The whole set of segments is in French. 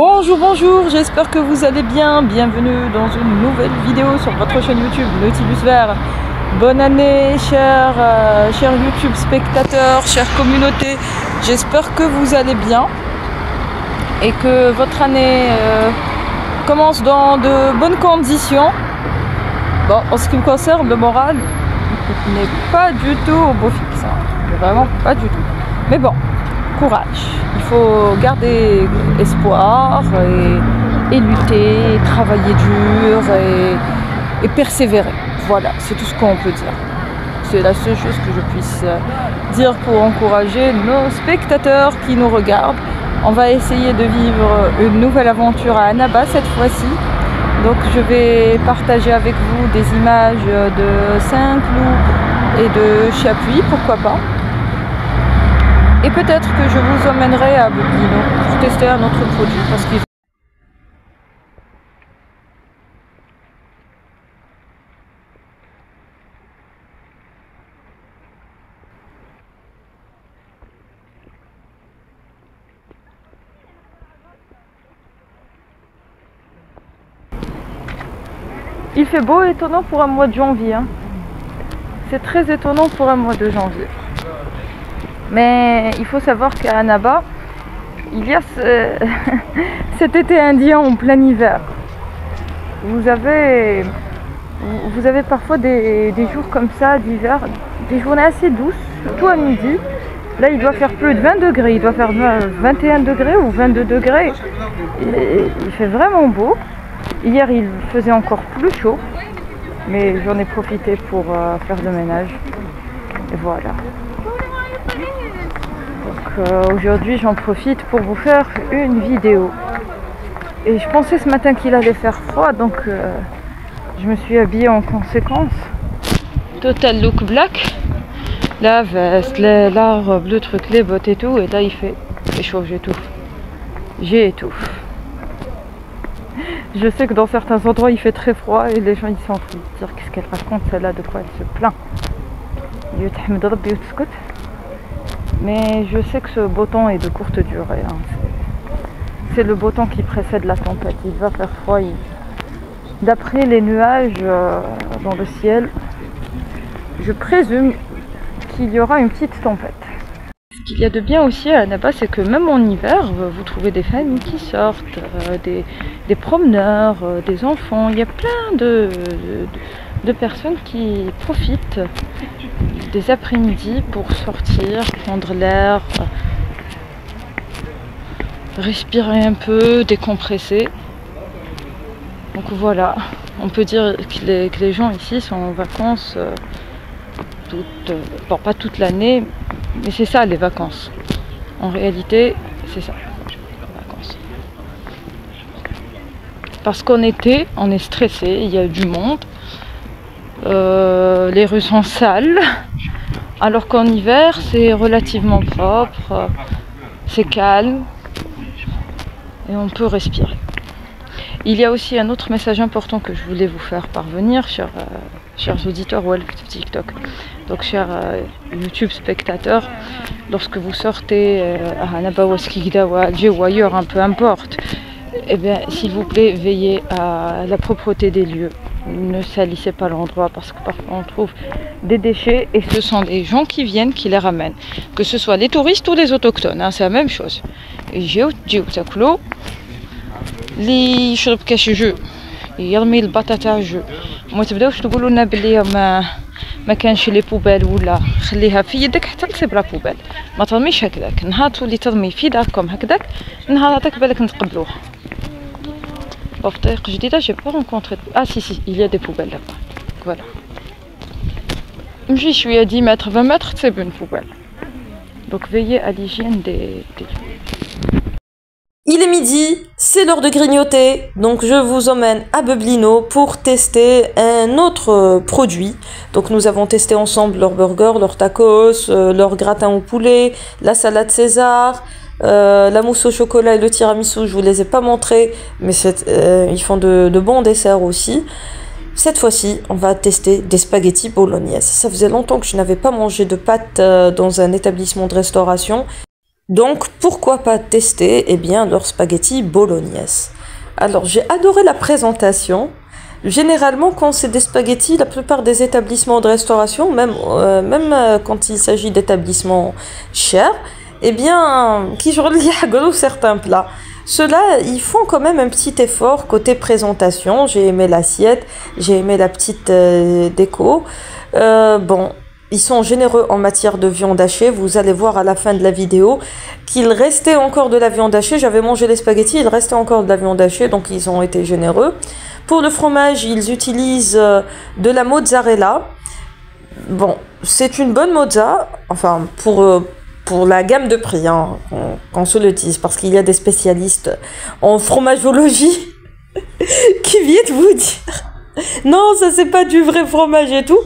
Bonjour, bonjour, j'espère que vous allez bien. Bienvenue dans une nouvelle vidéo sur votre chaîne YouTube Nautilus Vert. Bonne année, chers YouTube spectateurs, chère communauté. J'espère que vous allez bien et que votre année commence dans de bonnes conditions. Bon, en ce qui me concerne, le moral n'est pas du tout au beau fixe, hein. Vraiment pas du tout. Mais bon, courage. Il faut garder espoir et lutter, et travailler dur et persévérer. Voilà, c'est tout ce qu'on peut dire. C'est la seule chose que je puisse dire pour encourager nos spectateurs qui nous regardent. On va essayer de vivre une nouvelle aventure à Annaba cette fois-ci. Donc je vais partager avec vous des images de Saint-Cloud et de Chapuis, pourquoi pas. Et peut-être que je vous emmènerai à Bobino pour tester un autre produit parce qu'il fait beau et étonnant pour un mois de janvier. Hein. C'est très étonnant pour un mois de janvier. Mais il faut savoir qu'à Annaba, il y a cet été indien en plein hiver. Vous avez parfois des jours comme ça d'hiver, des journées assez douces, surtout à midi. Là, il doit faire plus de 20 degrés, il doit faire 21 degrés ou 22 degrés. Il fait vraiment beau. Hier, il faisait encore plus chaud, mais j'en ai profité pour faire le ménage. Et voilà. Donc aujourd'hui, j'en profite pour vous faire une vidéo. Et je pensais ce matin qu'il allait faire froid, donc je me suis habillée en conséquence. Total look black. La veste, la robe, le truc, les bottes et tout. Et là, il fait chaud, j'étouffe. Je sais que dans certains endroits il fait très froid et les gens ils s'en foutent. Dire qu'est-ce qu'elle raconte celle-là, de quoi elle se plaint. Mais je sais que ce beau temps est de courte durée. Hein. C'est le beau temps qui précède la tempête. Il va faire froid. D'après les nuages dans le ciel, je présume qu'il y aura une petite tempête. Ce qu'il y a de bien aussi à Annaba, c'est que même en hiver, vous trouvez des familles qui sortent, des promeneurs, des enfants. Il y a plein de personnes qui profitent des après-midi pour sortir, prendre l'air, respirer un peu, décompresser. Donc voilà, on peut dire que les gens ici sont en vacances, bon, pas toute l'année, mais c'est ça les vacances. En réalité, c'est ça, les vacances. Parce qu'en été, on est stressé, il y a du monde, les rues sont sales, alors qu'en hiver, c'est relativement propre, c'est calme, et on peut respirer. Il y a aussi un autre message important que je voulais vous faire parvenir, chers auditeurs ou TikTok. Donc chers YouTube spectateurs, lorsque vous sortez à Annaba ou à Skikda ou à Alger ou ailleurs, hein, peu importe, eh bien s'il vous plaît, veillez à la propreté des lieux. Ne salissez pas l'endroit parce que parfois on trouve des déchets et ce sont des gens qui viennent qui les ramènent. Que ce soit les touristes ou les autochtones, hein, c'est la même chose. اللي يشرب كاش جو يرمي البطاطا جو وما تبداوش تقولوا لنا بلي ما كانش لي بوبال ولا خليها في يدك حتى تصيب لا بوبال ما ترميش هكذاك نهار تولي ترمي في داركم هكذاك نهار هذاك بالك نتقبلوها في طريق جديده جي با رونكونطري si il y a des poubelles là-bas voilà نمشي شويه 10 mètres 20 mètres تصيب une poubelle donc veillez à l'hygiène des lieux. Il est midi, c'est l'heure de grignoter, donc je vous emmène à Bobino pour tester un autre produit. Donc nous avons testé ensemble leur burger, leur tacos, leur gratin au poulet, la salade César, la mousse au chocolat et le tiramisu, je vous les ai pas montrés, mais ils font de bons desserts aussi. Cette fois-ci, on va tester des spaghettis bolognaises. Ça faisait longtemps que je n'avais pas mangé de pâtes dans un établissement de restauration. Donc pourquoi pas tester eh bien leur spaghetti bolognaise. Alors j'ai adoré la présentation. Généralement quand c'est des spaghettis, la plupart des établissements de restauration, même quand il s'agit d'établissements chers, eh bien qui je certains plats. Ceux-là, ils font quand même un petit effort côté présentation. J'ai aimé l'assiette, j'ai aimé la petite déco. Bon, ils sont généreux en matière de viande hachée. Vous allez voir à la fin de la vidéo qu'il restait encore de la viande hachée. J'avais mangé les spaghettis, il restait encore de la viande hachée, donc ils ont été généreux. Pour le fromage, ils utilisent de la mozzarella. Bon, c'est une bonne mozza, enfin pour la gamme de prix, hein, qu'on se le dise, parce qu'il y a des spécialistes en fromagologie qui viennent vous dire non, ça c'est pas du vrai fromage et tout.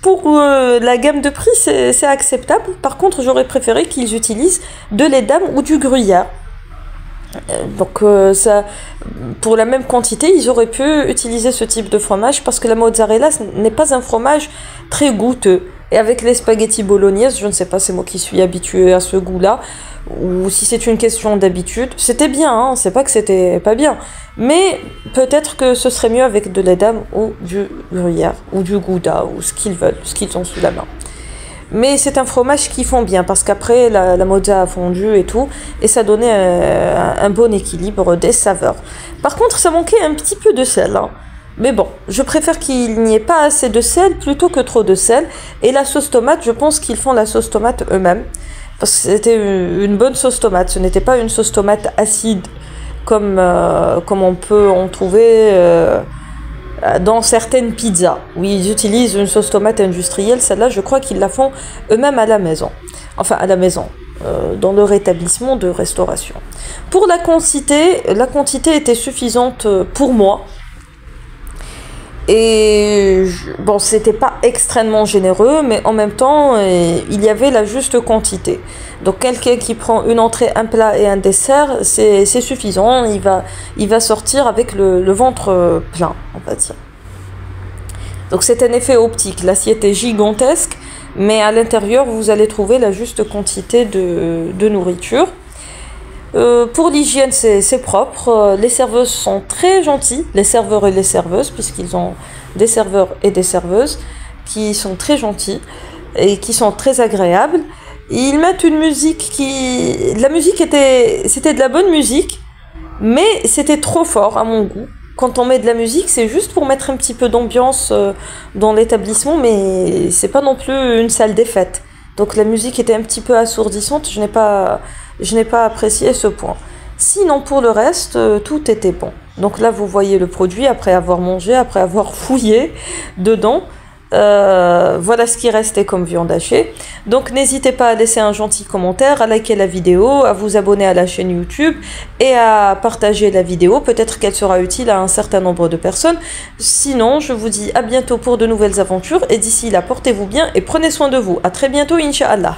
Pour la gamme de prix, c'est acceptable. Par contre, j'aurais préféré qu'ils utilisent de lait d'âme ou du gruyère. Donc ça, pour la même quantité, ils auraient pu utiliser ce type de fromage parce que la mozzarella n'est pas un fromage très goûteux. Et avec les spaghettis bolognaises, je ne sais pas, c'est moi qui suis habituée à ce goût-là, ou si c'est une question d'habitude. C'était bien, hein, c'est pas que c'était pas bien. Mais peut-être que ce serait mieux avec de lait d'âme ou du gruyère, ou du gouda, ou ce qu'ils veulent, ce qu'ils ont sous la main. Mais c'est un fromage qui fond bien, parce qu'après la mozza a fondu et tout, et ça donnait un bon équilibre des saveurs. Par contre, ça manquait un petit peu de sel, hein. Mais bon, je préfère qu'il n'y ait pas assez de sel plutôt que trop de sel. Et la sauce tomate, je pense qu'ils font la sauce tomate eux-mêmes. Parce que c'était une bonne sauce tomate. Ce n'était pas une sauce tomate acide comme on peut en trouver dans certaines pizzas. Où ils utilisent une sauce tomate industrielle. Celle-là, je crois qu'ils la font eux-mêmes à la maison. Enfin, à la maison. Dans leur établissement de restauration. Pour la quantité était suffisante pour moi. Et bon, c'était pas extrêmement généreux, mais en même temps, il y avait la juste quantité. Donc quelqu'un qui prend une entrée, un plat et un dessert, c'est suffisant. Il va sortir avec le ventre plein, on va dire. Donc c'est un effet optique. L'assiette est gigantesque, mais à l'intérieur, vous allez trouver la juste quantité de nourriture. Pour l'hygiène, c'est propre. Les serveuses sont très gentilles, les serveurs et les serveuses, puisqu'ils ont des serveurs et des serveuses qui sont très gentils et qui sont très agréables. Ils mettent une musique la musique c'était de la bonne musique, mais c'était trop fort à mon goût. Quand on met de la musique, c'est juste pour mettre un petit peu d'ambiance dans l'établissement, mais c'est pas non plus une salle des fêtes. Donc la musique était un petit peu assourdissante, je n'ai pas apprécié ce point. Sinon pour le reste, tout était bon. Donc là vous voyez le produit après avoir mangé, après avoir fouillé dedans. Voilà ce qui restait comme viande hachée. Donc n'hésitez pas à laisser un gentil commentaire, à liker la vidéo, à vous abonner à la chaîne YouTube et à partager la vidéo. Peut-être qu'elle sera utile à un certain nombre de personnes. Sinon, je vous dis à bientôt pour de nouvelles aventures et d'ici là, portez-vous bien et prenez soin de vous. À très bientôt, Inch'Allah.